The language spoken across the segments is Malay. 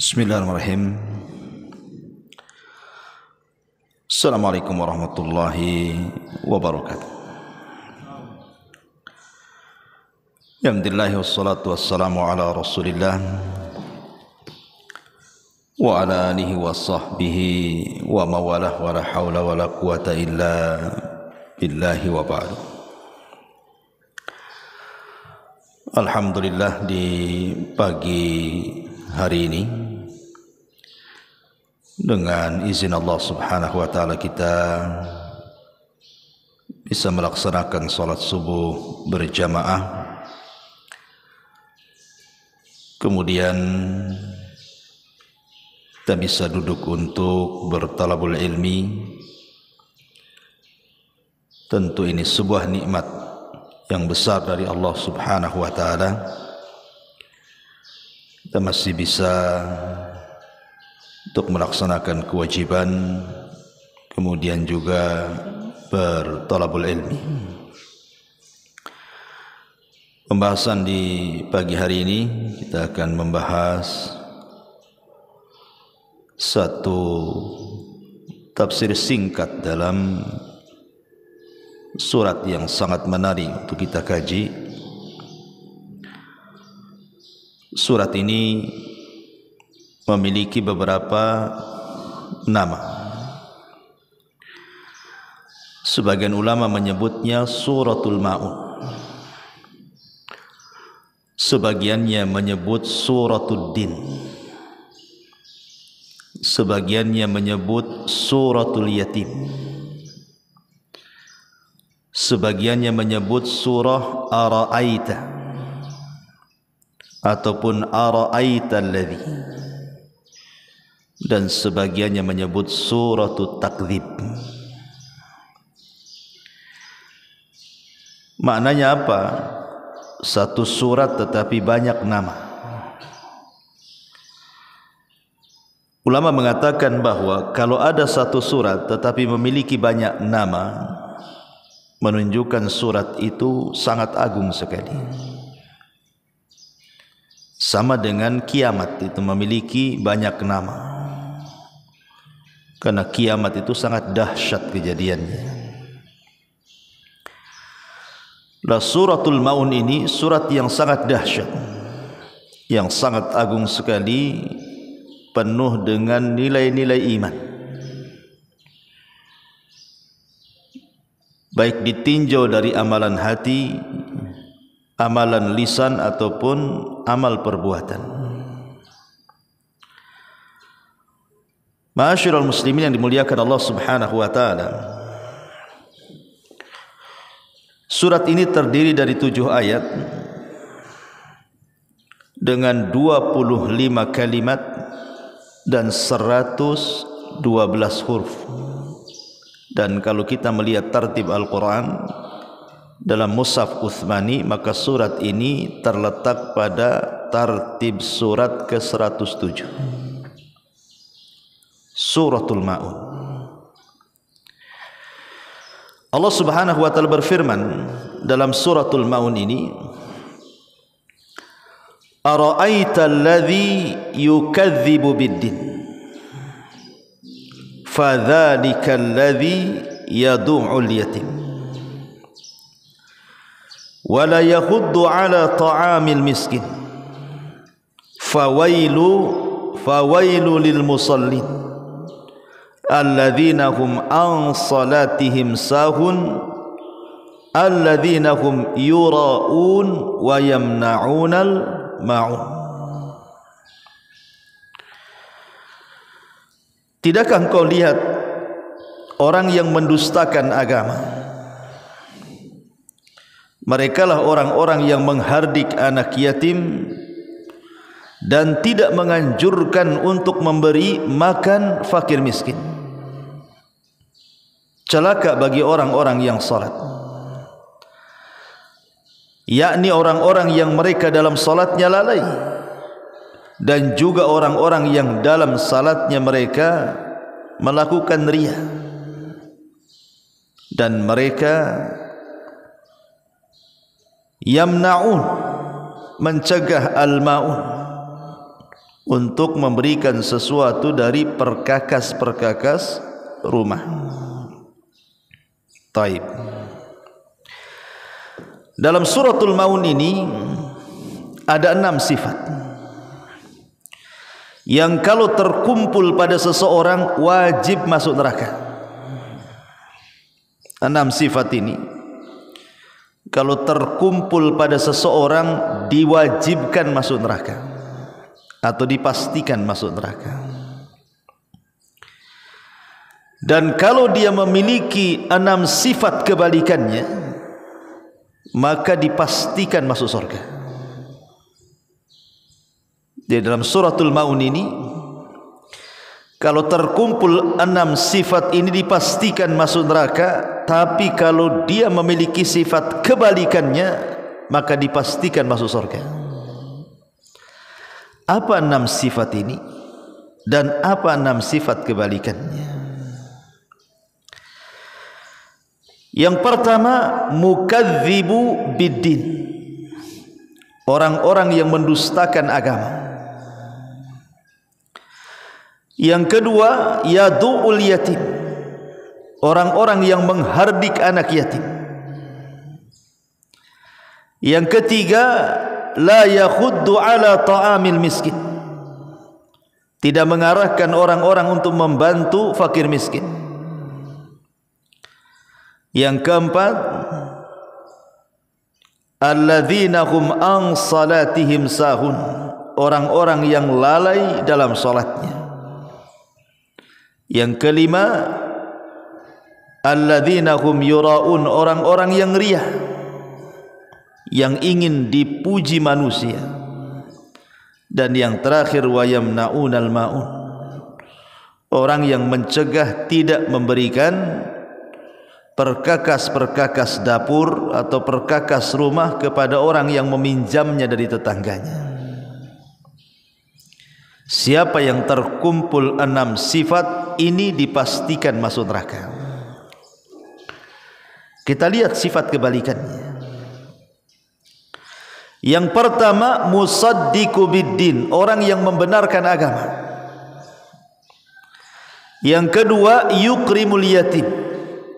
Bismillahirrahmanirrahim. Assalamualaikum warahmatullahi wabarakatuh. Alhamdulillah wassalatu wassalamu ala Rasulillah wa ala alihi wa sahbihi wa mawalah wa la hawla wa la quwata illa billahi wa ba'du. Alhamdulillah, di pagi hari ini dengan izin Allah Subhanahu wa taala kita bisa melaksanakan salat subuh berjamaah. Kemudian kita bisa duduk untuk bertalabul ilmi. Tentu ini sebuah nikmat yang besar dari Allah Subhanahu wa taala. Kita masih bisa untuk melaksanakan kewajiban, kemudian juga bertalabul ilmi. Pembahasan di pagi hari ini kita akan membahas satu tafsir singkat dalam surat yang sangat menarik untuk kita kaji. Surat ini memiliki beberapa nama. Sebagian ulama menyebutnya Suratul Ma'un, sebagiannya menyebut Suratul Din, sebagiannya menyebut Suratul Yatim, sebagiannya menyebut surah Ara'aita ataupun Ara'aita alladhi, dan sebagiannya menyebut Suratul Takdzib. Maknanya apa? Satu surat tetapi banyak nama. Ulama mengatakan bahwa kalau ada satu surat tetapi memiliki banyak nama, menunjukkan surat itu sangat agung sekali. Sama dengan kiamat, itu memiliki banyak nama, karena kiamat itu sangat dahsyat kejadiannya. Lah Suratul Ma'un ini surat yang sangat dahsyat, yang sangat agung sekali, penuh dengan nilai-nilai iman, baik ditinjau dari amalan hati, amalan lisan ataupun amal perbuatan. Ma'asyiral muslimin yang dimuliakan Allah Subhanahu wa taala, surat ini terdiri dari 7 ayat dengan 25 kalimat dan 112 huruf. Dan kalau kita melihat tartib Al-Quran dalam Mushaf Utsmani, maka surat ini terletak pada tartib surat ke-107, Suratul Ma'un. Allah Subhanahu wa taala berfirman dalam Suratul Ma'un ini, Ara'aita alladhi yukadzibu biddin fadzalika alladhi yadu'ul yatim wa la yahuddu ala ta'amil miskin fawailu lil musallin alladzina hum an salatihim sahun alladzina hum yura'un wa yamna'unal ma'un. Tidakkah engkau lihat orang yang mendustakan agama? Merekalah orang-orang yang menghardik anak yatim dan tidak menganjurkan untuk memberi makan fakir miskin. Celaka bagi orang-orang yang salat, yakni orang-orang yang mereka dalam salatnya lalai, dan juga orang-orang yang dalam salatnya mereka melakukan riya, dan mereka yamna'un, mencegah al-ma'un, untuk memberikan sesuatu dari perkakas-perkakas rumah. Taib. Dalam suratul Maun ini ada 6 sifat yang kalau terkumpul pada seseorang wajib masuk neraka. 6 sifat ini kalau terkumpul pada seseorang diwajibkan masuk neraka atau dipastikan masuk neraka. Dan kalau dia memiliki 6 sifat kebalikannya, maka dipastikan masuk surga. Di dalam suratul Maun ini, kalau terkumpul 6 sifat ini dipastikan masuk neraka, tapi kalau dia memiliki sifat kebalikannya, maka dipastikan masuk surga. Apa 6 sifat ini? Dan apa 6 sifat kebalikannya? Yang pertama, mukadzibu biddin, orang-orang yang mendustakan agama. Yang kedua, yadu'ul yatim, orang-orang yang menghardik anak yatim. Yang ketiga, la yakhuddu ala ta'amil miskin, tidak mengarahkan orang-orang untuk membantu fakir miskin. Yang keempat, alladzina hum an salatihim sahun, orang-orang yang lalai dalam salatnya. Yang kelima, alladzina hum yura'un, orang-orang yang riya, yang ingin dipuji manusia. Dan yang terakhir, wa yamna'unal ma'un, orang yang mencegah, tidak memberikan perkakas-perkakas dapur atau perkakas rumah kepada orang yang meminjamnya dari tetangganya. Siapa yang terkumpul 6 sifat ini dipastikan masuk neraka. Kita lihat sifat kebalikannya. Yang pertama, musaddiqu biddin, orang yang membenarkan agama. Yang kedua, yukrimul yatim,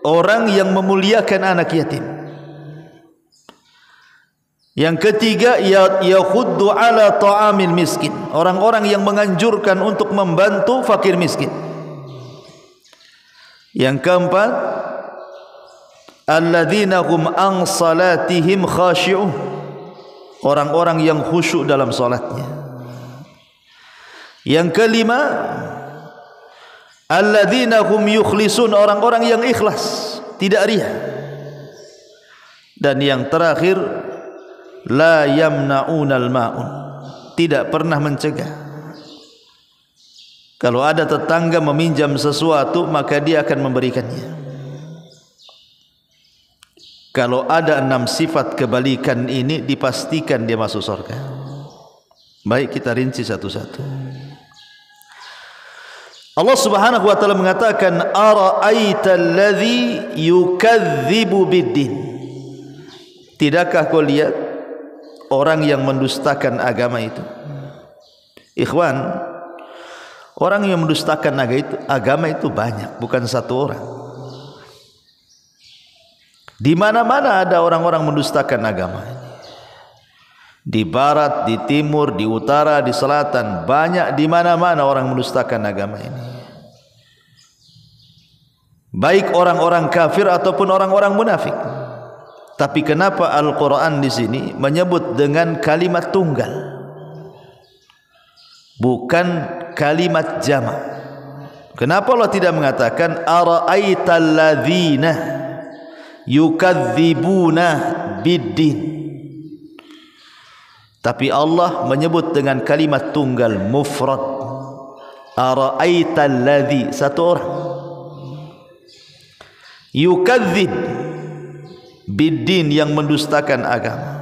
orang yang memuliakan anak yatim. Yang ketiga, yakhuddu ala ta'amil miskin, orang-orang yang menganjurkan untuk membantu fakir miskin. Yang keempat, alladzina hum an salatihim khashi'un, orang-orang yang khusyuk dalam salatnya. Yang kelima, alladzina hum yukhlisun, orang-orang yang ikhlas, tidak riya. Dan yang terakhir, la yamna'unal ma'un, tidak pernah mencegah. Kalau ada tetangga meminjam sesuatu, maka dia akan memberikannya. Kalau ada 6 sifat kebalikan ini, dipastikan dia masuk surga. Baik, kita rinci satu-satu. Allah Subhanahu wa taala mengatakan, ara'aital ladzi yukadzibu biddin, tidakkah kau lihat orang yang mendustakan agama itu? Ikhwan, orang yang mendustakan agama itu banyak, bukan satu orang. Di mana-mana ada orang-orang mendustakan agama. Di barat, di timur, di utara, di selatan, banyak, di mana-mana orang mendustakan agama ini. Baik orang-orang kafir ataupun orang-orang munafik. Tapi kenapa Al-Quran di sini menyebut dengan kalimat tunggal, bukan kalimat jama'? Kenapa Allah tidak mengatakan ara'aital ladzina yukadzibuna biddin? Tapi Allah menyebut dengan kalimat tunggal, mufrad. Ara'aital ladzi, satu orang. Yukadzib biddin, yang mendustakan agama.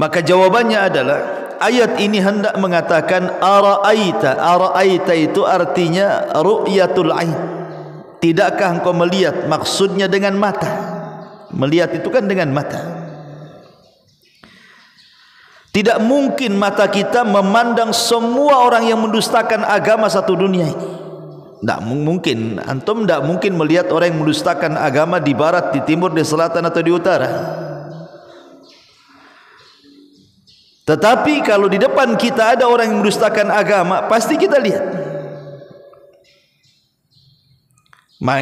Maka jawabannya adalah, ayat ini hendak mengatakan ara'aita. Ara'aita itu artinya ru'yatul ain. Tidakkah engkau melihat? Maksudnya dengan mata. Melihat itu kan dengan mata. Tidak mungkin mata kita memandang semua orang yang mendustakan agama satu dunia ini. Tidak mungkin. Antum tidak mungkin melihat orang yang mendustakan agama di barat, di timur, di selatan atau di utara. Tetapi kalau di depan kita ada orang yang mendustakan agama, pasti kita lihat.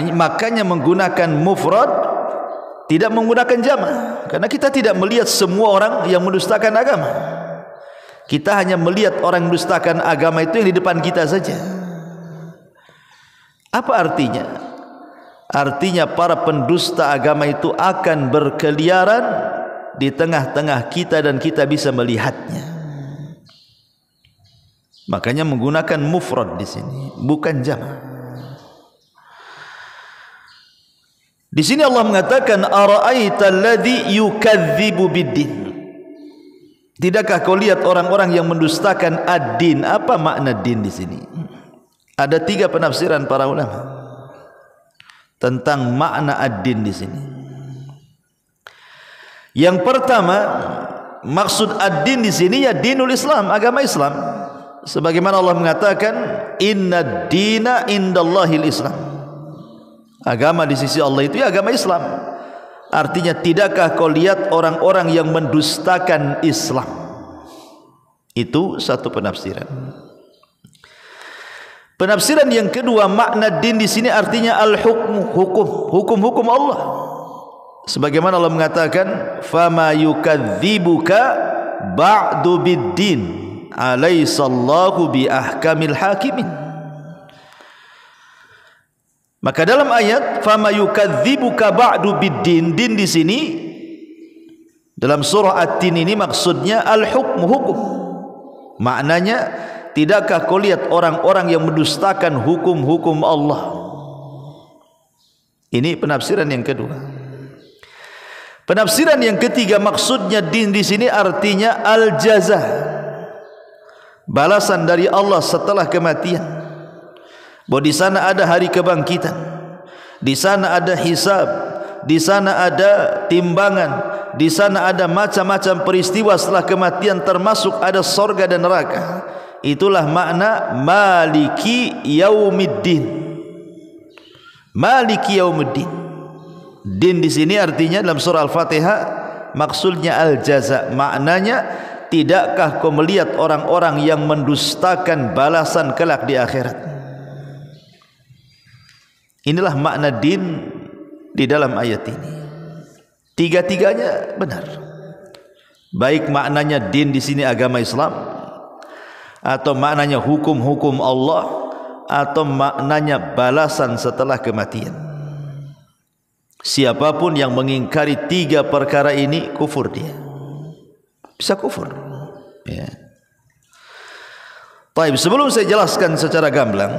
Makanya menggunakan mufrad, tidak menggunakan jamak, karena kita tidak melihat semua orang yang mendustakan agama. Kita hanya melihat orang yang mendustakan agama itu yang di depan kita saja. Apa artinya? Artinya para pendusta agama itu akan berkeliaran di tengah-tengah kita dan kita bisa melihatnya. Makanya menggunakan mufrad di sini, bukan jamak. Di sini Allah mengatakan ara'aita alladhi yukadzibu biddin. Tidakkah kau lihat orang-orang yang mendustakan ad-din? Apa makna din di sini? Ada 3 penafsiran para ulama tentang makna ad-din di sini. Yang pertama, maksud ad-din di sini ya dinul Islam, agama Islam. Sebagaimana Allah mengatakan, "Innad dina indallahil Islam." Agama di sisi Allah itu ya agama Islam. Artinya tidakkah kau lihat orang-orang yang mendustakan Islam? Itu satu penafsiran. Penafsiran yang kedua, makna din di sini artinya al-hukmu, hukum Allah. Sebagaimana Allah mengatakan, "Fama yukadzibuka ba'du biddin, alaysallahu bi ahkamil hakimin." Maka dalam ayat "Fama yukadzibuka ba'du biddin", din di sini dalam surah At-Tin ini maksudnya al-hukmu, hukum. Maknanya, tidakkah kau lihat orang-orang yang mendustakan hukum-hukum Allah? Ini penafsiran yang kedua. Penafsiran yang ketiga, maksudnya din di sini artinya al-jaza, balasan dari Allah setelah kematian. Bahwa di sana ada hari kebangkitan, di sana ada hisab, di sana ada timbangan, di sana ada macam-macam peristiwa setelah kematian, termasuk ada sorga dan neraka. Itulah makna maliki yaumiddin. Maliki yaumiddin. Din di sini artinya dalam surah Al-Fatihah maksudnya al-jaza. Maknanya, tidakkah kau melihat orang-orang yang mendustakan balasan kelak di akhirat? Inilah makna din di dalam ayat ini. Tiga-tiganya benar. Baik maknanya din di sini agama Islam, atau maknanya hukum-hukum Allah, atau maknanya balasan setelah kematian. Siapapun yang mengingkari 3 perkara ini, kufur dia. Bisa kufur. Ya. Baik, sebelum saya jelaskan secara gamblang,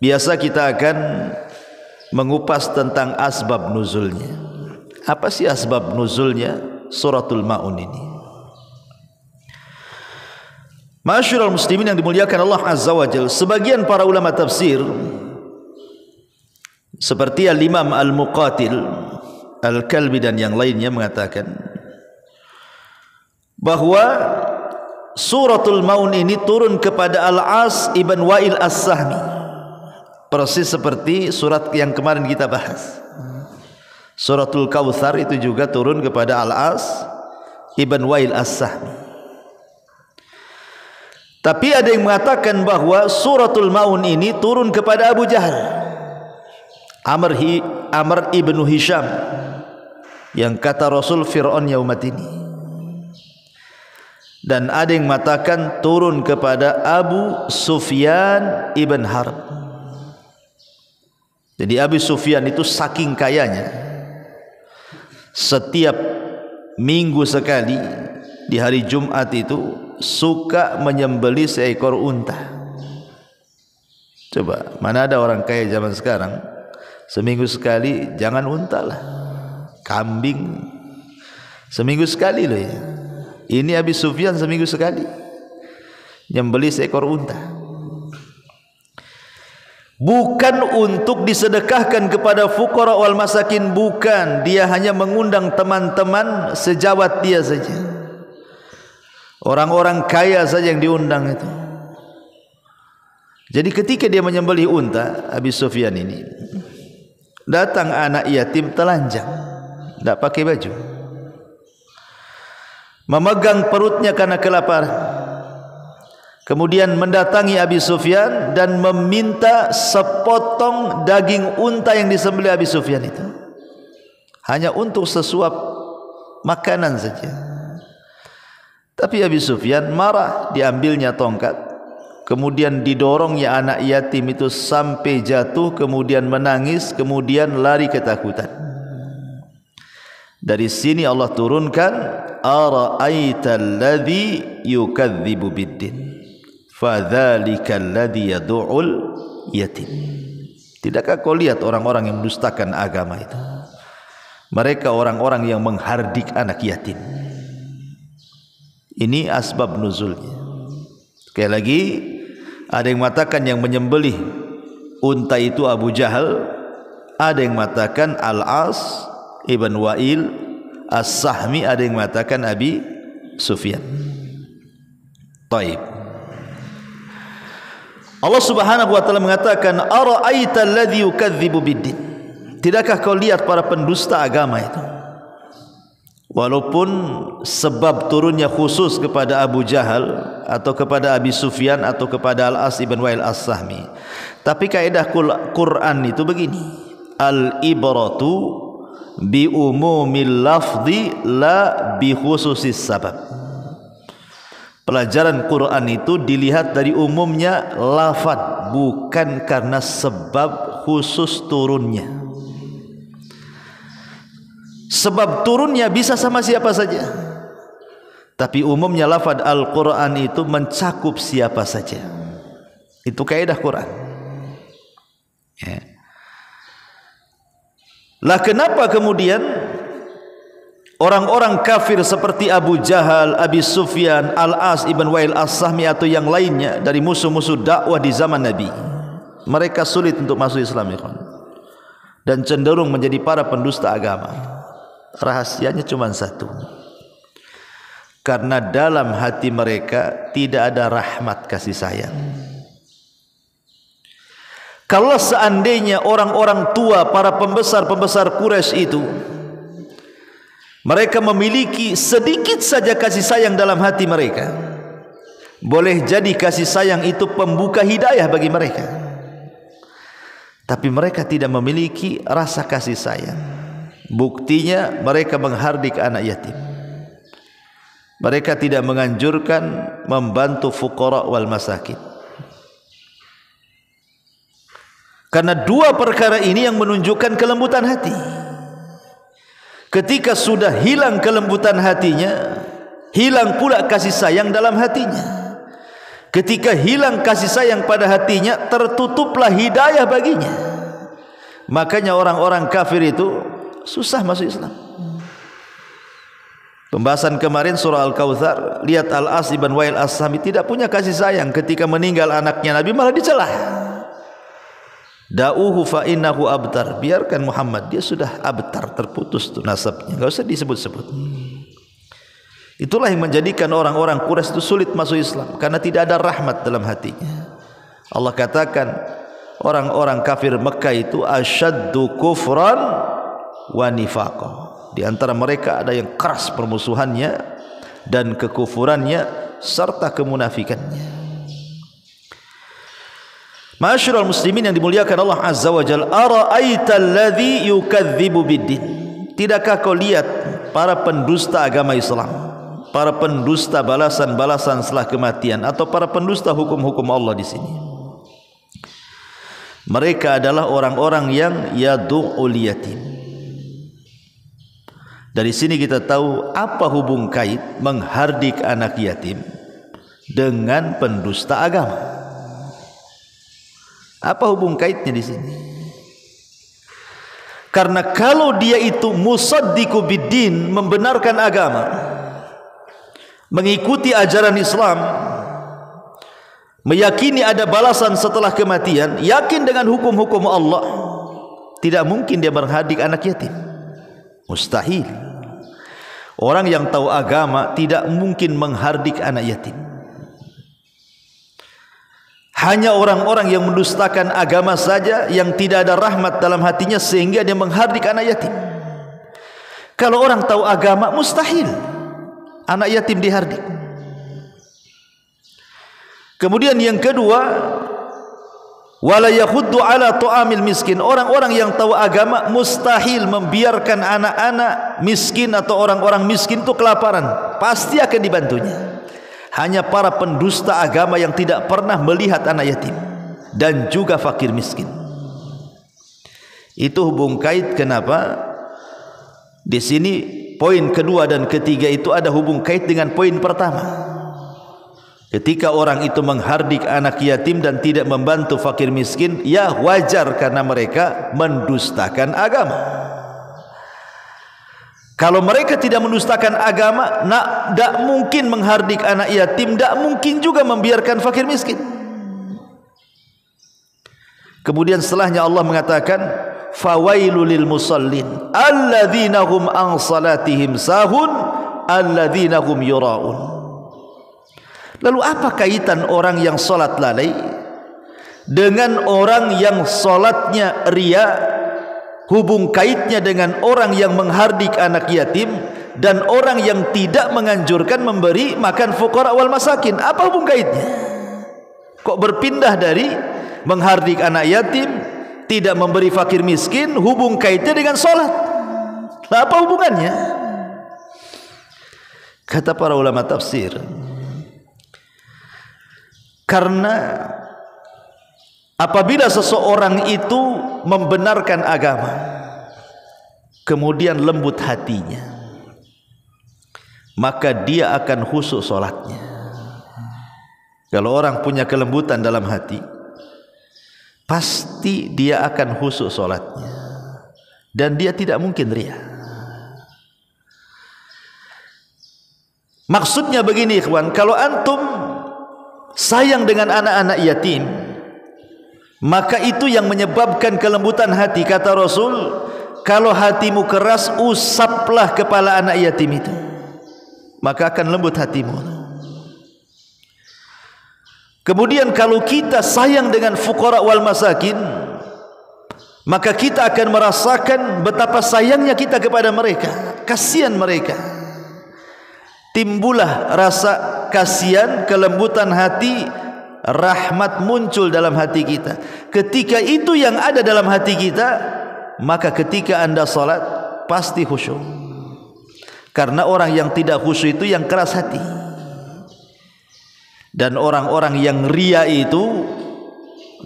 biasa kita akan mengupas tentang asbab nuzulnya. Apa sih asbab nuzulnya suratul Maun ini? Masyarul muslimin yang dimuliakan Allah Azza wa Jalla, sebagian para ulama tafsir seperti Al-Imam Al-Muqatil, Al-Kalbi dan yang lainnya mengatakan bahwa suratul Maun ini turun kepada Al-As ibn Wa'il As-Sahmi, persis seperti surat yang kemarin kita bahas. Suratul Kautsar itu juga turun kepada Al-As ibn Wa'il As-Sahmi. Tapi ada yang mengatakan bahwa suratul Maun ini turun kepada Abu Jahal, Amr ibn Hisham, yang kata Rasul Fir'aun yaumatini. Dan ada yang mengatakan turun kepada Abu Sufyan ibn Harb. Jadi Abu Sufyan itu saking kayanya, setiap minggu sekali di hari Jumat itu suka menyembelih seekor unta. Coba, mana ada orang kaya zaman sekarang seminggu sekali, jangan unta lah, kambing seminggu sekali loh ya. Ini Abi Sufyan seminggu sekali nyembelih seekor unta. Bukan untuk disedekahkan kepada fuqara wal masakin, bukan. Dia hanya mengundang teman-teman sejawat dia saja. Orang-orang kaya saja yang diundang itu. Jadi ketika dia menyembelih unta, Abi Sufyan ini, datang anak yatim telanjang, tidak pakai baju, memegang perutnya karena kelaparan. Kemudian mendatangi Abi Sufyan dan meminta sepotong daging unta yang disembelih Abi Sufyan itu, hanya untuk sesuap makanan saja. Tapi Abi Sufyan marah, diambilnya tongkat, kemudian didorongnya anak yatim itu sampai jatuh, kemudian menangis, kemudian lari ketakutan. Dari sini Allah turunkan, ara'aita alladhi yukadzibu biddin, fadzalika alladhi yad'ul yatim. Tidakkah kau lihat orang-orang yang mendustakan agama itu? Mereka orang-orang yang menghardik anak yatim. Ini asbab nuzulnya. Sekali lagi, ada yang mengatakan yang menyembelih unta itu Abu Jahal, ada yang mengatakan Al-As Ibn Wa'il As-Sahmi, ada yang mengatakan Abi Sufyan. Taib. Allah Subhanahu wa taala mengatakan, ara'aita alladhi yukadzibu biddin. Tidakkah kau lihat para pendusta agama itu? Walaupun sebab turunnya khusus kepada Abu Jahal atau kepada Abi Sufyan atau kepada Al-As Ibn Wa'il As-Sahmi, tapi kaidah Quran itu begini, al-ibratu bi umumil lafzi la bi khususis sabab. Pelajaran Quran itu dilihat dari umumnya lafaz, bukan karena sebab khusus turunnya. Sebab turunnya bisa sama siapa saja, tapi umumnya lafaz Al-Quran itu mencakup siapa saja. Itu kaidah Quran. Ya. Lah kenapa kemudian orang-orang kafir seperti Abu Jahal, Abi Sufyan, Al-As Ibn Wa'il As-Sahmi atau yang lainnya dari musuh-musuh dakwah di zaman Nabi, mereka sulit untuk masuk Islam dan cenderung menjadi para pendusta agama? Rahasianya cuma satu, karena dalam hati mereka tidak ada rahmat kasih sayang. Kalau seandainya orang-orang tua, para pembesar-pembesar Quraisy itu, mereka memiliki sedikit saja kasih sayang dalam hati mereka, boleh jadi kasih sayang itu pembuka hidayah bagi mereka. Tapi mereka tidak memiliki rasa kasih sayang. Buktinya mereka menghardik anak yatim. Mereka tidak menganjurkan membantu fuqara wal masakin. Karena dua perkara ini yang menunjukkan kelembutan hati. Ketika sudah hilang kelembutan hatinya, hilang pula kasih sayang dalam hatinya. Ketika hilang kasih sayang pada hatinya, tertutuplah hidayah baginya. Makanya orang-orang kafir itu susah masuk Islam. Pembahasan kemarin surah Al-Kautsar, lihat Al-As Ibn Wa'il As-Sahmi tidak punya kasih sayang, ketika meninggal anaknya Nabi malah dicelah. Da'uhu fa innahu abtar, biarkan Muhammad, dia sudah abtar, terputus tuh nasabnya, enggak usah disebut-sebut. Itulah yang menjadikan orang-orang Quraisy itu sulit masuk Islam, karena tidak ada rahmat dalam hatinya. Allah katakan orang-orang kafir Mekah itu asyaddu kufran wa nifaqa. Di antara mereka ada yang keras permusuhannya dan kekufurannya serta kemunafikannya. Ma'asyiral muslimin yang dimuliakan Allah Azza wa Jalla, ara'aita alladhi yukadzibu biddin. Tidakkah kau lihat para pendusta agama Islam, para pendusta balasan-balasan setelah kematian, atau para pendusta hukum-hukum Allah di sini? Mereka adalah orang-orang yang yadu'ul yatim. Dari sini kita tahu apa hubung kait menghardik anak yatim dengan pendusta agama. Apa hubung kaitnya di sini? Karena kalau dia itu musaddiqu biddin, membenarkan agama, mengikuti ajaran Islam, meyakini ada balasan setelah kematian, yakin dengan hukum-hukum Allah, tidak mungkin dia menghardik anak yatim. Mustahil. Orang yang tahu agama tidak mungkin menghardik anak yatim. Hanya orang-orang yang mendustakan agama saja yang tidak ada rahmat dalam hatinya sehingga dia menghardik anak yatim. Kalau orang tahu agama, mustahil anak yatim dihardik. Kemudian yang kedua, wala yakhuddu ala tu'amil miskin. Orang-orang yang tahu agama mustahil membiarkan anak-anak miskin atau orang-orang miskin itu kelaparan. Pasti akan dibantunya. Hanya para pendusta agama yang tidak pernah melihat anak yatim dan juga fakir miskin. Itu hubung kait kenapa di sini poin kedua dan ketiga itu ada hubung kait dengan poin pertama. Ketika orang itu menghardik anak yatim dan tidak membantu fakir miskin, ya wajar karena mereka mendustakan agama. Kalau mereka tidak mendustakan agama, tidak mungkin menghardik anak yatim, tidak mungkin juga membiarkan fakir miskin. Kemudian setelahnya Allah mengatakan, fawailul lil musallin alladzina hum an salatihim sahun alladzina hum yuraun. Lalu apa kaitan orang yang salat lalai dengan orang yang salatnya riya? Hubung kaitnya dengan orang yang menghardik anak yatim dan orang yang tidak menganjurkan memberi makan fuqara wal masakin. Apa hubung kaitnya? Kok berpindah dari menghardik anak yatim, tidak memberi fakir miskin, hubung kaitnya dengan solat? Apa hubungannya? Kata para ulama tafsir, karena apabila seseorang itu membenarkan agama, kemudian lembut hatinya, maka dia akan khusyuk solatnya. Kalau orang punya kelembutan dalam hati, pasti dia akan khusyuk solatnya, dan dia tidak mungkin riya. Maksudnya begini ikhwan, kalau antum sayang dengan anak-anak yatim, maka itu yang menyebabkan kelembutan hati. Kata Rasul, kalau hatimu keras, usaplah kepala anak yatim itu, maka akan lembut hatimu. Kemudian kalau kita sayang dengan fuqara wal masakin, maka kita akan merasakan betapa sayangnya kita kepada mereka, kasihan mereka. Timbullah rasa kasihan, kelembutan hati, rahmat muncul dalam hati kita. Ketika itu yang ada dalam hati kita, maka ketika anda salat pasti khusyuk. Karena orang yang tidak khusyuk itu yang keras hati. Dan orang-orang yang riya itu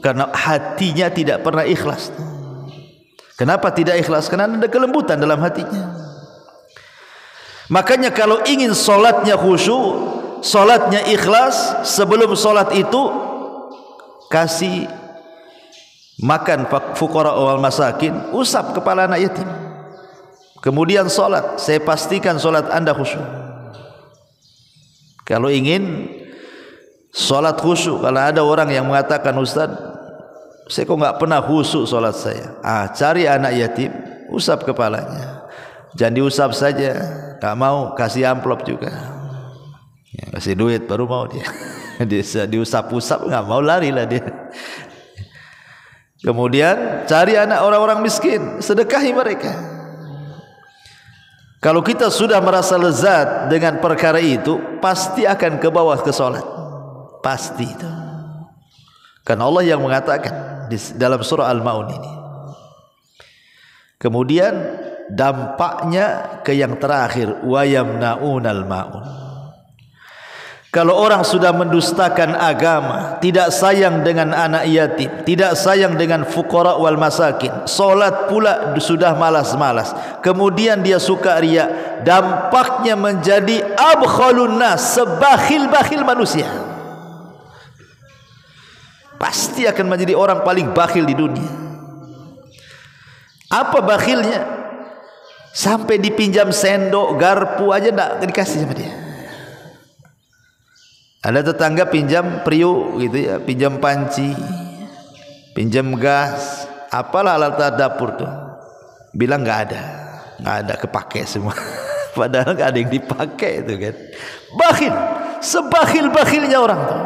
karena hatinya tidak pernah ikhlas. Kenapa tidak ikhlas? Karena ada kelembutan dalam hatinya. Makanya kalau ingin salatnya khusyuk, salatnya ikhlas, sebelum salat itu kasih makan fuqara wal masakin, usap kepala anak yatim, kemudian salat. Saya pastikan salat anda khusyuk. Kalau ingin salat khusyuk, kalau ada orang yang mengatakan, Ustaz, saya kok nggak pernah khusyuk salat saya, cari anak yatim, usap kepalanya. Jangan diusap saja, nggak mau, kasih amplop juga. Ya, kasih duit baru mau dia. Dia diusap-usap nggak mau, lari lah dia. Kemudian cari anak orang-orang miskin, sedekahi mereka. Kalau kita sudah merasa lezat dengan perkara itu, pasti akan ke bawah ke salat, pasti itu. Karena Allah yang mengatakan di dalam surah Al-Maun ini. Kemudian dampaknya ke yang terakhir, wa yamnaunal maun. Kalau orang sudah mendustakan agama, tidak sayang dengan anak yatim, tidak sayang dengan fuqara wal masakin, salat pula sudah malas-malas, kemudian dia suka riya, dampaknya menjadi abkhalun nas, sebakhil-bakhil manusia. Pasti akan menjadi orang paling bakhil di dunia. Apa bakhilnya? Sampai dipinjam sendok, garpu aja tidak dikasih sama dia. Ada tetangga pinjam periuk gitu ya, pinjam panci, pinjam gas, apalah alat dapur tuh, bilang nggak ada kepake semua. Padahal nggak ada yang dipakai itu kan. Bakhil, sebakhil-bakhilnya orang tuh.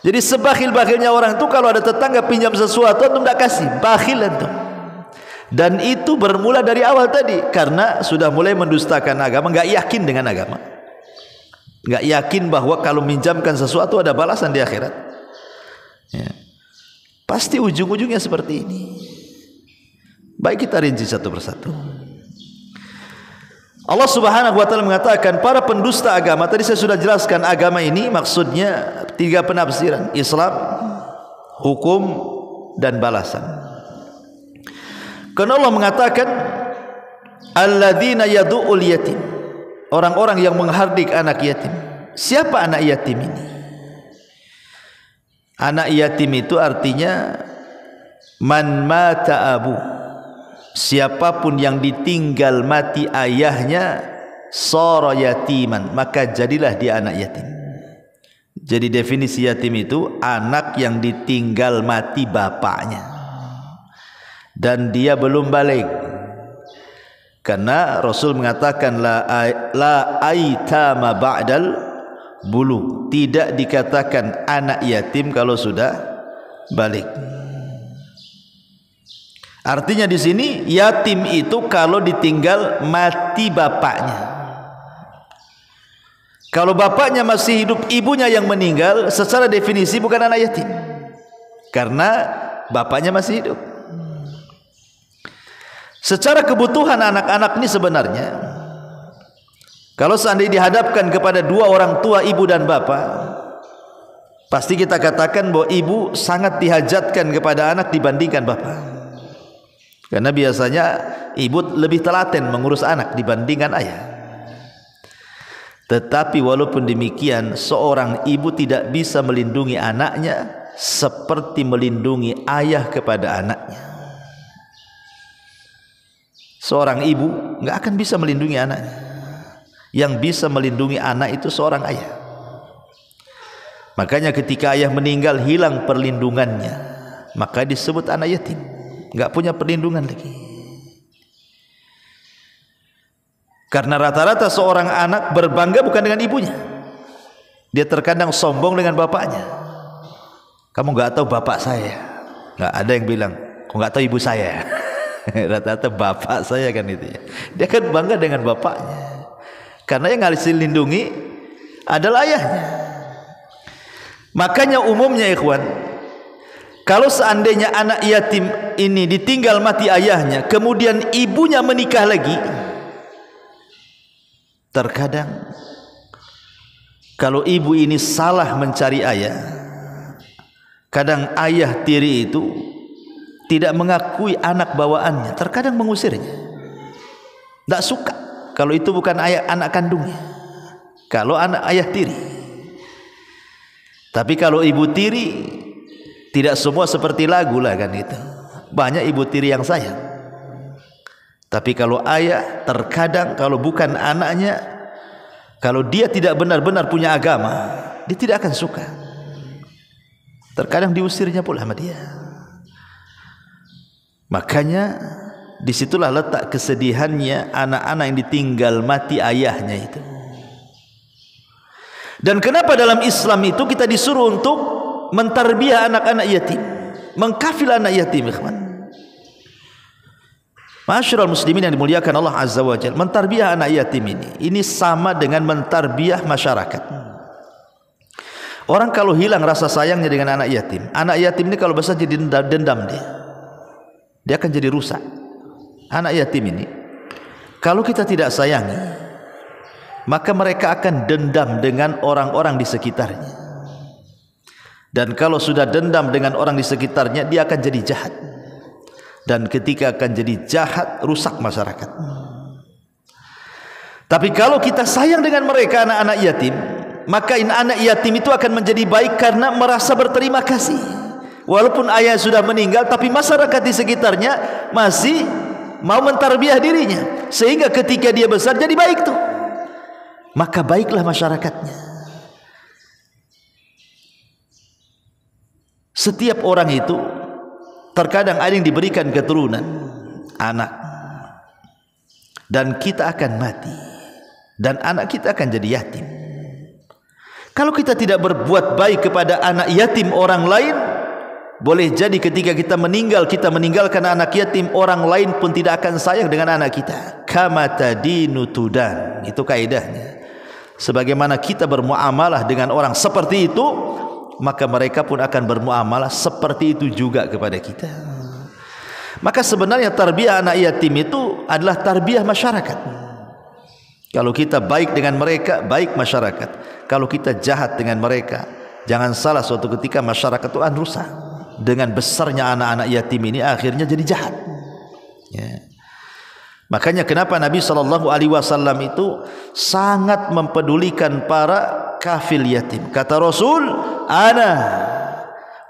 Jadi sebakhil-bakhilnya orang tuh kalau ada tetangga pinjam sesuatu antum tidak kasih, bakhil antum. Dan itu bermula dari awal tadi karena sudah mulai mendustakan agama, nggak yakin dengan agama, nggak yakin bahwa kalau minjamkan sesuatu ada balasan di akhirat. Ya. Pasti ujung-ujungnya seperti ini. Baik, kita rinci satu persatu. Allah Subhanahu wa taala mengatakan para pendusta agama, tadi saya sudah jelaskan agama ini maksudnya 3 penafsiran, Islam, hukum, dan balasan. Karena Allah mengatakan alladzina yadu'ul yatim, orang-orang yang menghardik anak yatim. Siapa anak yatim ini? Anak yatim itu artinya man mata abu, siapapun yang ditinggal mati ayahnya, sara yatiman, maka jadilah dia anak yatim. Jadi definisi yatim itu anak yang ditinggal mati bapaknya dan dia belum balik. Karena Rasul mengatakan la aitama ba'dal bulu, tidak dikatakan anak yatim kalau sudah balik. Artinya di sini yatim itu kalau ditinggal mati bapaknya. Kalau bapaknya masih hidup, ibunya yang meninggal, secara definisi bukan anak yatim karena bapaknya masih hidup. Secara kebutuhan anak-anak ini sebenarnya, kalau seandainya dihadapkan kepada 2 orang tua, ibu dan bapak, pasti kita katakan bahwa ibu sangat dihajatkan kepada anak dibandingkan bapak. Karena biasanya ibu lebih telaten mengurus anak dibandingkan ayah. Tetapi walaupun demikian, seorang ibu tidak bisa melindungi anaknya seperti melindungi ayah kepada anaknya. Seorang ibu nggak akan bisa melindungi anaknya. Yang bisa melindungi anak itu seorang ayah. Makanya ketika ayah meninggal, hilang perlindungannya, maka disebut anak yatim, nggak punya perlindungan lagi. Karena rata-rata seorang anak berbangga bukan dengan ibunya, dia terkadang sombong dengan bapaknya. Kamu nggak tahu bapak saya. Nggak ada yang bilang, kok nggak tahu ibu saya. Rata-rata bapak saya kan itu ya. Dia kan bangga dengan bapaknya, karena yang harus dilindungi adalah ayahnya. Makanya umumnya ikhwan, kalau seandainya anak yatim ini ditinggal mati ayahnya, kemudian ibunya menikah lagi, terkadang kalau ibu ini salah mencari ayah, kadang ayah tiri itu tidak mengakui anak bawaannya, terkadang mengusirnya, tidak suka kalau itu bukan ayah, anak kandungnya, kalau anak ayah tiri. Tapi kalau ibu tiri, tidak semua seperti lagu lah kan itu, banyak ibu tiri yang sayang. Tapi kalau ayah, terkadang kalau bukan anaknya, kalau dia tidak benar-benar punya agama, dia tidak akan suka, terkadang diusirnya pula sama dia. Makanya disitulah letak kesedihannya anak-anak yang ditinggal mati ayahnya itu. Dan kenapa dalam Islam itu kita disuruh untuk mentarbiah anak-anak yatim, mengkafil anak yatim, ikhwan. Ma'asyiral muslimin yang dimuliakan Allah Azza wa Jalla, mentarbiah anak yatim ini sama dengan mentarbiah masyarakat. Orang kalau hilang rasa sayangnya dengan anak yatim ini kalau besar jadi dendam dia akan jadi rusak. Anak yatim ini kalau kita tidak sayangi, maka mereka akan dendam dengan orang-orang di sekitarnya. Dan kalau sudah dendam dengan orang di sekitarnya, dia akan jadi jahat. Dan ketika akan jadi jahat, rusak masyarakat. Tapi kalau kita sayang dengan mereka, anak-anak yatim, maka anak yatim itu akan menjadi baik karena merasa berterima kasih. Walaupun ayah sudah meninggal, tapi masyarakat di sekitarnya masih mau mentarbiah dirinya, sehingga ketika dia besar jadi baik tuh, maka baiklah masyarakatnya. Setiap orang itu terkadang ada yang diberikan keturunan anak, dan kita akan mati. dan anak kita akan jadi yatim. Kalau kita tidak berbuat baik kepada anak yatim orang lain, boleh jadi ketika kita meninggal, kita meninggalkan anak yatim, orang lain pun tidak akan sayang dengan anak kita. Kama tadinu tudan, itu kaidahnya. Sebagaimana kita bermuamalah dengan orang seperti itu, maka mereka pun akan bermuamalah seperti itu juga kepada kita. Maka sebenarnya tarbiyah anak yatim itu adalah tarbiyah masyarakat. Kalau kita baik dengan mereka, baik masyarakat. Kalau kita jahat dengan mereka, jangan salah, suatu ketika masyarakat itu akan rusak. Dengan besarnya anak-anak yatim ini akhirnya jadi jahat. Ya. Makanya kenapa Nabi SAW itu sangat mempedulikan para kafil yatim. Kata Rasul, ana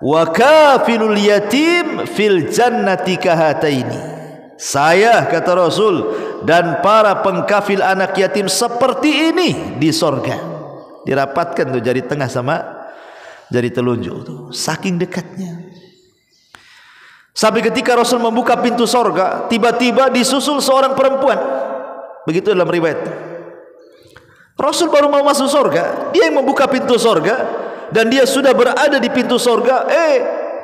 wa kafilul yatim fil jannati kahataini. Saya, kata Rasul, dan para pengkafil anak yatim seperti ini di sorga. Dirapatkan tuh jari tengah sama jari telunjuk tuh, saking dekatnya. Sampai ketika Rasul membuka pintu sorga, tiba-tiba disusul seorang perempuan. Begitu dalam riwayat. Rasul baru mau masuk sorga, dia yang membuka pintu sorga, dan dia sudah berada di pintu sorga.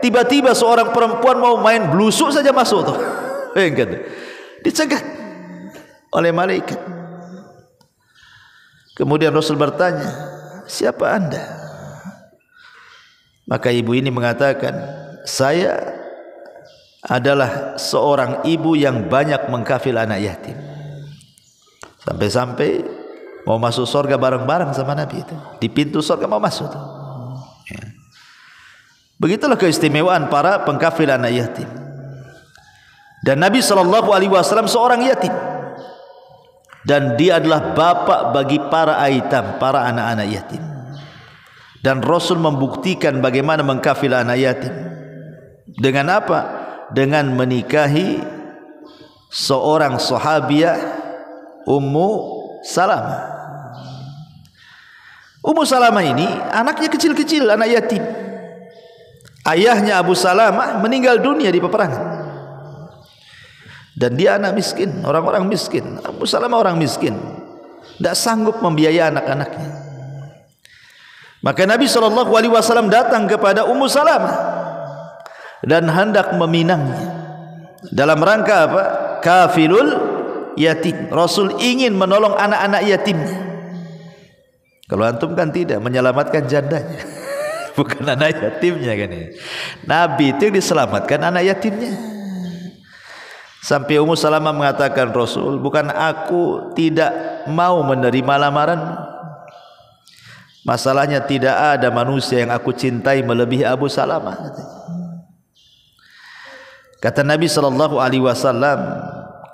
Tiba-tiba seorang perempuan mau main blusuk saja masuk tuh. Dicegah oleh malaikat. Kemudian Rasul bertanya, siapa anda? Maka ibu ini mengatakan, saya adalah seorang ibu yang banyak mengkafil anak yatim. Sampai-sampai mau masuk surga bareng-bareng sama Nabi itu. Di pintu surga mau masuk tuh. Ya. Begitulah keistimewaan para pengkafil anak yatim. Dan Nabi SAW seorang yatim. Dan dia adalah bapak bagi para aitam, para anak-anak yatim. Dan Rasul membuktikan bagaimana mengkafil anak yatim. Dengan apa? Dengan menikahi seorang sahabiah, Ummu Salamah. Ummu Salamah ini anaknya kecil-kecil, anak yatim. Ayahnya Abu Salamah meninggal dunia di peperangan. Dan dia anak miskin, orang-orang miskin. Abu Salamah orang miskin, tidak sanggup membiayai anak-anaknya. Maka Nabi SAW datang kepada Ummu Salamah dan hendak meminangnya. Dalam rangka apa? Kafilul yatim. Rasul ingin menolong anak-anak yatimnya. Kalau antum kan tidak, menyelamatkan jandanya, bukan anak yatimnya kan ya. Nabi itu diselamatkan anak yatimnya. Sampai Ummu Salamah mengatakan, Rasul, bukan aku tidak mau menerima lamaran. Masalahnya tidak ada manusia yang aku cintai melebihi Abu Salamah. Kata Nabi SAW,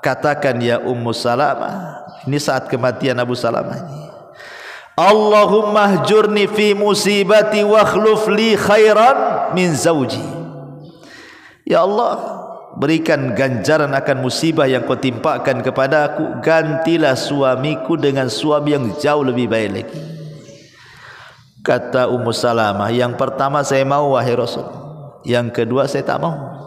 katakan ya Ummu Salamah, ini saat kematian Abu Salamah ini, Allahumma hjurni fi musibati wa akhluf li khairan min zawji. Ya Allah, berikan ganjaran akan musibah yang kau timpakan kepada aku, gantilah suamiku dengan suami yang jauh lebih baik lagi. Kata Ummu Salamah, yang pertama saya mau wahai Rasul, yang kedua saya tak mau.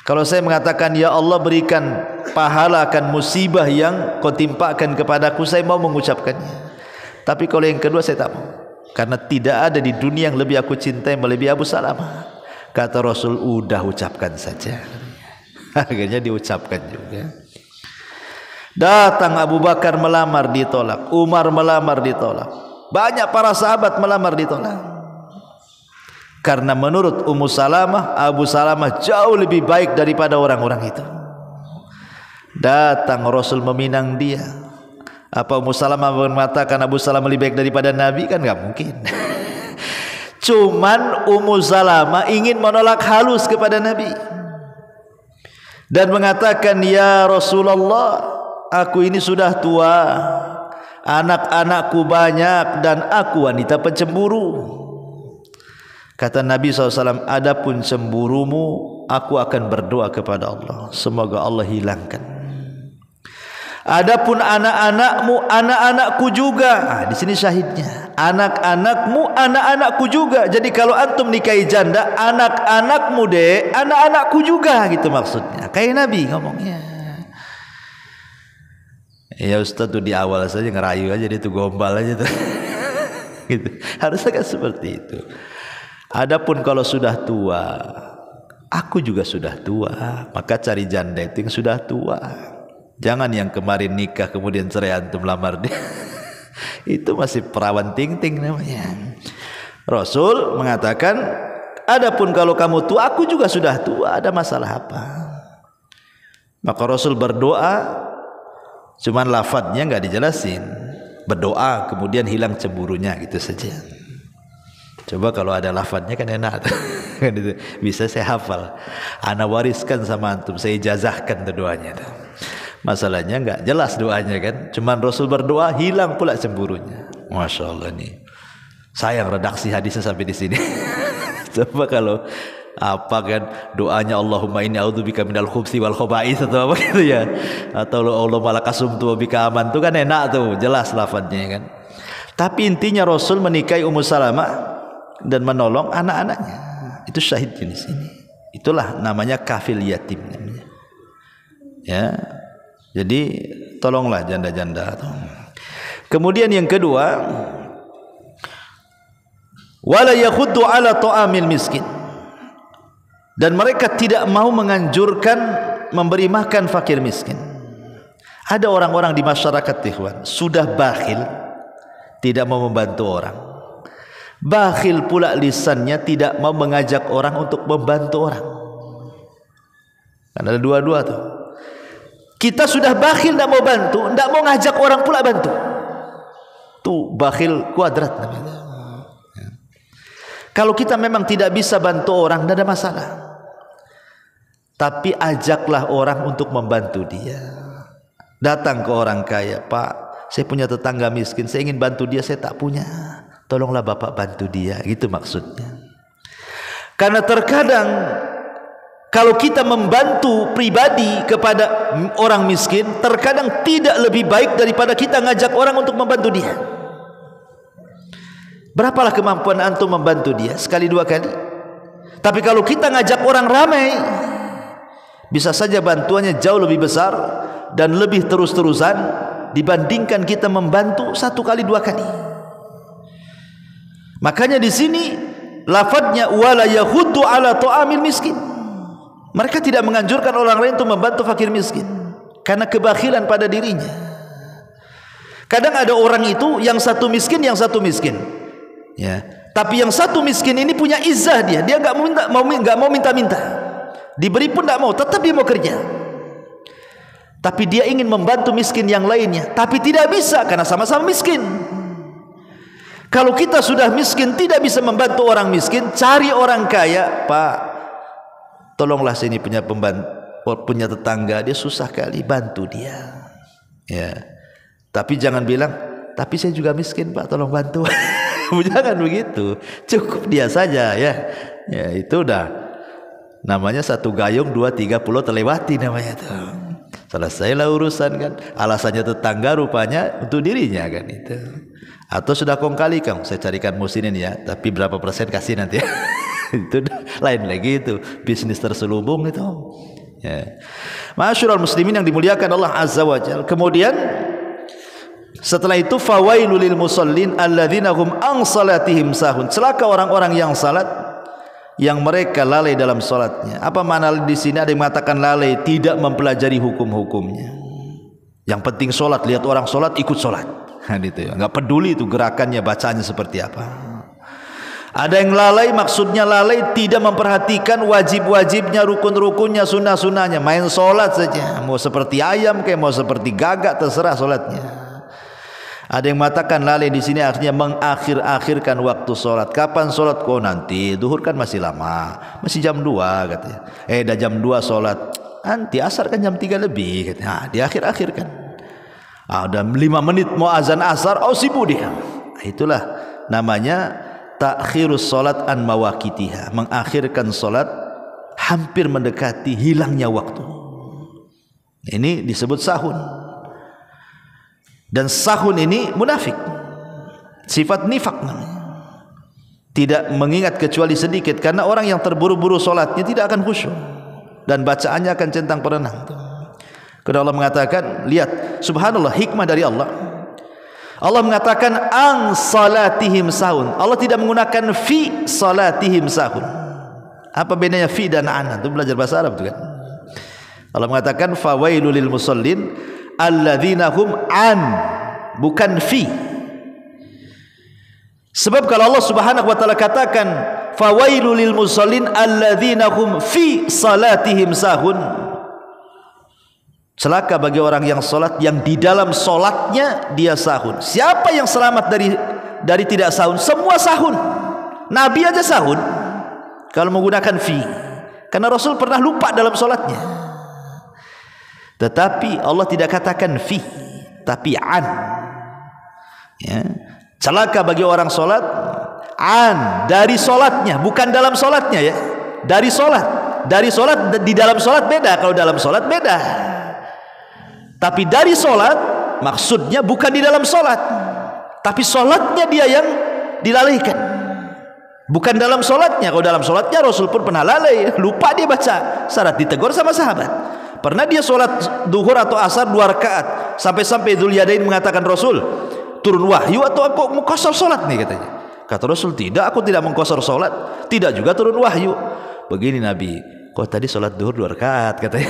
Kalau saya mengatakan ya Allah berikan pahala akan musibah yang kau timpakan kepadaku, saya mau mengucapkannya. Tapi kalau yang kedua saya tak mau, karena tidak ada di dunia yang lebih aku cintai melebihi Abu Salamah. Kata Rasul, udah ucapkan saja. Akhirnya diucapkan juga. Datang Abu Bakar melamar, ditolak. Umar melamar, ditolak. Banyak para sahabat melamar, ditolak. Karena menurut Ummu Salamah, Abu Salamah jauh lebih baik daripada orang-orang itu. Datang Rasul meminang dia. Apa Ummu Salamah mengatakan Abu Salamah lebih baik daripada Nabi? Kan gak mungkin. Cuman Ummu Salamah ingin menolak halus kepada Nabi dan mengatakan, ya Rasulullah, aku ini sudah tua, anak-anakku banyak, dan aku wanita pencemburu. Kata Nabi SAW, adapun cemburumu, aku akan berdoa kepada Allah, semoga Allah hilangkan. Adapun anak-anakmu, anak-anakku juga. Di sini syahidnya. Anak-anakmu, anak-anakku juga. Jadi kalau antum nikahi janda, anak-anakmu deh, anak-anakku juga, gitu maksudnya. Kayak Nabi ngomongnya. Ya Ustaz tuh di awal saja ngerayu aja, dia tuh gombal aja tuh. Gitu. Harusnya kan seperti itu. Adapun kalau sudah tua, aku juga sudah tua, maka cari janda itu yang sudah tua. Jangan yang kemarin nikah kemudian cerai antum lamar dia. Itu masih perawan ting-ting namanya. Rasul mengatakan, adapun kalau kamu tua, aku juga sudah tua, ada masalah apa? Maka Rasul berdoa, cuman lafadznya nggak dijelasin. Berdoa kemudian hilang cemburunya, gitu saja. Coba kalau ada lafadznya kan enak. Bisa saya hafal. Ana wariskan sama antum, saya ijazahkan tuh doanya. Masalahnya nggak jelas doanya kan. Cuman Rasul berdoa hilang pula cemburunya. Masya Allah nih. Sayang redaksi hadisnya sampai di sini. Coba kalau apa kan doanya Allahumma inni a'udzubika minal khubthi wal khaba'its atau apa gitu ya, atau Allahumma lakasumtu wa bika aman, itu kan enak tuh, jelas lafadznya kan. Tapi intinya Rasul menikahi Ummu Salamah dan menolong anak-anaknya. Itu syahid di sini. Itulah namanya kafil yatim namanya. Ya. Jadi tolonglah janda-janda. Kemudian yang kedua, wala yakhuddu ala ta'amil miskin. Dan mereka tidak mau menganjurkan memberi makan fakir miskin. Ada orang-orang di masyarakat ikhwan sudah bakhil, tidak mau membantu orang. Bakhil pula lisannya, tidak mau mengajak orang untuk membantu orang. Kan ada dua-dua tuh. Kita sudah bakhil, tidak mau bantu, tidak mau ngajak orang pula bantu. Tuh bakhil kuadrat namanya. Kalau kita memang tidak bisa bantu orang, tidak ada masalah. Tapi ajaklah orang untuk membantu dia. Datang ke orang kaya, Pak, saya punya tetangga miskin, saya ingin bantu dia, saya tak punya. Tolonglah Bapak bantu dia, gitu maksudnya. Karena terkadang kalau kita membantu pribadi kepada orang miskin, terkadang tidak lebih baik daripada kita ngajak orang untuk membantu dia. Berapalah kemampuan antum membantu dia? Sekali dua kali. Tapi kalau kita ngajak orang ramai, bisa saja bantuannya jauh lebih besar dan lebih terus-terusan dibandingkan kita membantu satu kali dua kali. Makanya di sini lafadznya wala yahuddu ala ta'amil miskin. Mereka tidak menganjurkan orang lain untuk membantu fakir miskin karena kebakhilan pada dirinya. Kadang ada orang itu yang satu miskin, ya. Tapi yang satu miskin ini punya izzah, dia nggak mau minta. Diberi pun tidak mau, tetap dia mau kerja. Tapi dia ingin membantu miskin yang lainnya, tapi tidak bisa karena sama-sama miskin. Kalau kita sudah miskin, tidak bisa membantu orang miskin, cari orang kaya. Pak, tolonglah sini punya tetangga, dia susah kali, bantu dia. Ya. Tapi jangan bilang, tapi saya juga miskin Pak, tolong bantu. Jangan begitu, cukup dia saja ya. Ya itu udah namanya satu gayung 2-3 pulau terlewati namanya tuh. Selesailah urusan kan. Alasannya tetangga rupanya untuk dirinya kan itu. Atau sudah kong kali Kang, saya carikan musinin ya, tapi berapa persen kasih nanti. Itu lain lagi itu, bisnis terselubung itu. Ya. Ma'asyiral muslimin yang dimuliakan Allah Azza wa Jalla. Kemudian setelah itu fawailul lil musallin alladzina hum an salatihim sahun. Celaka orang-orang yang salat yang mereka lalai dalam salatnya. Apa makna di sini? Ada yang mengatakan lalai, tidak mempelajari hukum-hukumnya. Yang penting salat, lihat orang salat ikut salat. Gitu ya. Enggak peduli itu gerakannya, bacaannya seperti apa. Ada yang lalai, maksudnya lalai tidak memperhatikan wajib-wajibnya, rukun-rukunnya, sunnah-sunnahnya, main salat saja. Mau seperti ayam kayak mau seperti gagak, terserah salatnya. Ada yang mengatakan lalai di sini artinya mengakhir-akhirkan waktu sholat. Kapan sholat? Kok nanti duhur kan masih lama, masih jam 2 katanya. Dah jam 2 sholat, nanti asar kan jam 3 lebih katanya. Nah, diakhir-akhirkan. Udah 5 menit mau azan asar, sibuk dia. Itulah namanya ta'khirus sholat an mawaqitiha, mengakhirkan sholat hampir mendekati hilangnya waktu. Ini disebut sahun. Dan sahun ini munafik, sifat nifak namanya. Tidak mengingat kecuali sedikit, karena orang yang terburu-buru solatnya tidak akan khusyuk dan bacaannya akan centang perenang. Karena Allah mengatakan, lihat, subhanallah, hikmah dari Allah. Allah mengatakan an salatihim sahun. Allah tidak menggunakan fi salatihim sahun. Apa bedanya fi dan an? Itu belajar bahasa Arab itu kan. Allah mengatakan fawailul lil musallin alladzina hum an, bukan fi. Sebab kalau Allah Subhanahu wa taala katakan fawailul lil musallin alladzina hum fi salatihim sahun, celaka bagi orang yang salat yang di dalam salatnya dia sahun. Siapa yang selamat dari tidak sahun? Semua sahun. Nabi aja sahun kalau menggunakan fi, karena Rasul pernah lupa dalam salatnya. Tetapi Allah tidak katakan fi, tapi an. Ya. Celaka bagi orang salat an, dari salatnya, bukan dalam salatnya ya. Dari salat. Dari salat, di dalam salat beda. Kalau dalam salat beda. Tapi dari salat maksudnya bukan di dalam salat. Tapi salatnya dia yang dilalaikan. Bukan dalam salatnya. Kalau dalam salatnya Rasul pun pernah lalai, lupa dia baca, syarat ditegur sama sahabat. Pernah dia salat duhur atau asar 2 rakaat, sampai-sampai Dzuliyadain mengatakan, Rasul, turun wahyu atau aku mengqasar salat nih, katanya. Kata Rasul, tidak, aku tidak mengqasar salat, tidak juga turun wahyu. Begini Nabi, kok tadi salat duhur 2 rakaat, katanya.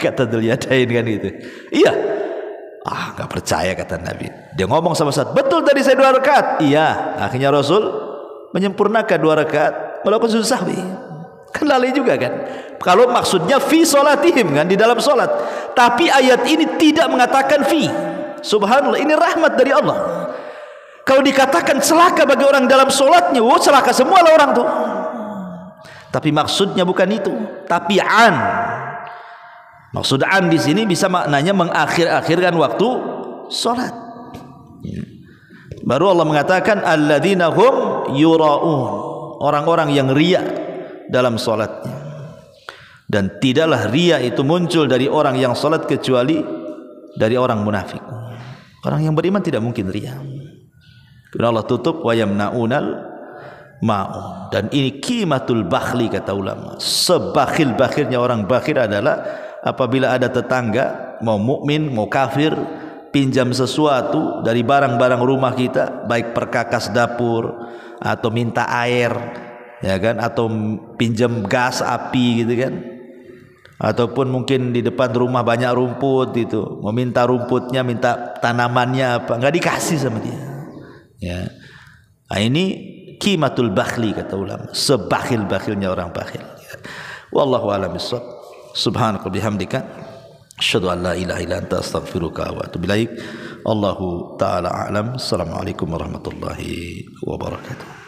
Kata Dzuliyadain kan gitu. Iya. Enggak percaya, kata Nabi. Dia ngomong sama sahabat, betul tadi saya 2 rakaat. Iya. Akhirnya Rasul menyempurnakan 2 rakaat, melakukan sujud sahwi. Kan lalai juga kan. Kalau maksudnya fi salatihim kan, di dalam salat. Tapi ayat ini tidak mengatakan fi. Subhanallah, ini rahmat dari Allah. Kalau dikatakan celaka bagi orang dalam solatnya, celaka semua lah orang tuh. Tapi maksudnya bukan itu, tapi an. Maksud an di sini bisa maknanya mengakhir-akhirkan waktu solat. Baru Allah mengatakan alladzina hum yura'un, orang-orang yang riya dalam solatnya. Dan tidaklah riya itu muncul dari orang yang solat kecuali dari orang munafik. Orang yang beriman tidak mungkin riya. Karena Allah tutup wa yamnaunal ma'un. Dan ini qimatul bakhli, kata ulama. Sebakhil-bakhilnya orang bakhil adalah apabila ada tetangga, mau mukmin mau kafir, pinjam sesuatu dari barang-barang rumah kita, baik perkakas dapur atau minta air, ya kan, atau pinjam gas api gitu kan, ataupun mungkin di depan rumah banyak rumput itu, mau minta rumputnya, minta tanamannya apa, nggak dikasih sama dia. Ya, nah, ini qimatul bakhli, kata ulama, sebakhil-bakhilnya orang bakhil. Ya. Wallahu a'lam bishawab. Subhanaka bihamdika asyhadu an la ilaha illa anta astaghfiruka wa atubu ilaik. Allahu taala a'lam. Assalamualaikum warahmatullahi wabarakatuh.